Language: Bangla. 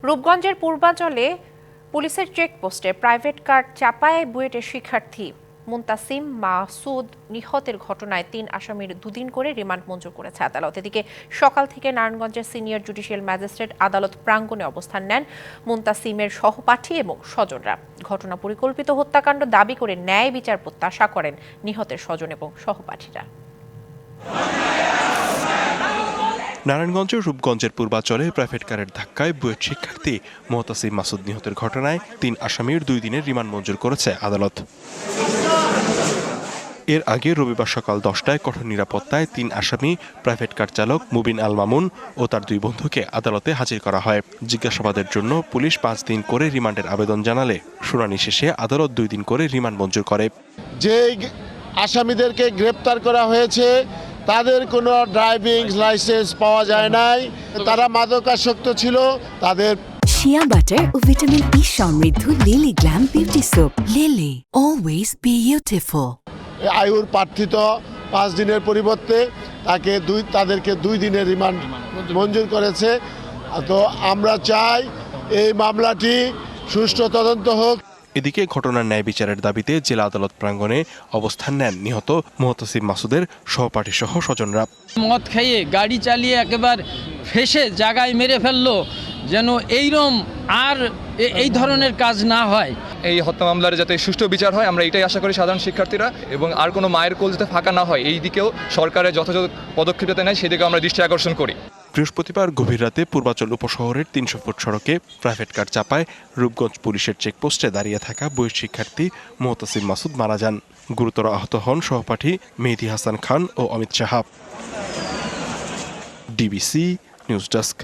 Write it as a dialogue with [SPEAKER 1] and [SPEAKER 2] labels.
[SPEAKER 1] রূপগঞ্জের পূর্বাঞ্চলে পুলিশের চেকপোস্টে প্রাইভেট কার চাপায় বুয়েটের শিক্ষার্থী মুনতাসিম মাসুদ নিহতের ঘটনায় 3 আসামির 2 দিন করে রিমান্ড মঞ্জুর করেছে আদালত। এদিকে সকাল থেকে নারায়ণগঞ্জের সিনিয়র জুডিশিয়াল ম্যাজিস্ট্রেট আদালত প্রাঙ্গণে অবস্থান নেন মুনতাসিমের সহপাঠী এবং স্বজনরা। ঘটনা পরিকল্পিত হত্যাকাণ্ড দাবি করে ন্যায় বিচার প্রত্যাশা করেন নিহতের স্বজন এবং সহপাঠীরা।
[SPEAKER 2] নারায়ণগঞ্জের রূপগঞ্জের পূর্বাঞ্চলে প্রাইভেট কারের ধাক্কায় বুয়েট শিক্ষার্থী মুনতাসিম মাসুদ নিহতের ঘটনায় 3 আসামির 2 দিনের রিমান্ড মঞ্জুর করেছে আদালত। এর আগে রবিবার সকাল 10টায় কঠোর নিরাপত্তায় 3 আসামি প্রাইভেট কার চালক মুবিন আল মামুন ও তার 2 বন্ধুকে আদালতে হাজির করা হয়। জিজ্ঞাসাবাদের জন্য পুলিশ 5 দিন করে রিমান্ডের আবেদন জানালে শুনানি শেষে আদালত 2 দিন করে রিমান্ড মঞ্জুর করে।
[SPEAKER 3] যে আসামিদেরকে গ্রেপ্তার করা হয়েছে তাদের কোনো ড্রাইভিং লাইসেন্স পাওয়া যায় নাই, তারা মাদকাসক্ত ছিল। তাদের
[SPEAKER 4] শিয়া বাটার ও ভিটামিন ই সমৃদ্ধ Lily glam beauty soap. Lily always beautiful.
[SPEAKER 3] আয়ুর প্রার্থিত 5 দিনের পরিবর্তে তাদেরকে 2 দিনের রিমান্ড মঞ্জুর করেছে। তো আমরা চাই এই মামলাটি সুষ্ঠু তদন্ত হোক।
[SPEAKER 2] এদিকে ঘটনার ন্যায় বিচারের দাবিতে জেলা আদালত প্রাঙ্গণে অবস্থান নেন নিহত মুনতাসিম মাসুদের সহপাঠী সহ স্বজনরা।
[SPEAKER 5] মদ খাইয়ে গাড়ি চালিয়ে একেবারে ফেসে জায়গায় মেরে ফেললো, যেন এইরকম আর এই ধরনের কাজ না হয়।
[SPEAKER 6] এই হত্যা মামলার যাতে সুষ্ঠু বিচার হয়, আমরা এটাই আশা করি সাধারণ শিক্ষার্থীরা, এবং আর কোনো মায়ের কোল যাতে ফাঁকা না হয় এই দিকেও সরকারের যথাযথ পদক্ষেপ যাতে নেয় সেদিকে আমরা দৃষ্টি আকর্ষণ করি।
[SPEAKER 2] বৃহস্পতিবার গভীর রাতে পূর্বাঞ্চল উপশহরের 300 ফুট সড়কে প্রাইভেট কার চাপায় রূপগঞ্জ পুলিশের চেকপোস্টে দাঁড়িয়ে থাকা বুয়েট শিক্ষার্থী মুনতাসিম মাসুদ মারা যান। গুরুতর আহত হন সহপাঠী মেহেদী হাসান খান ও Amit Saha. DBC news desk.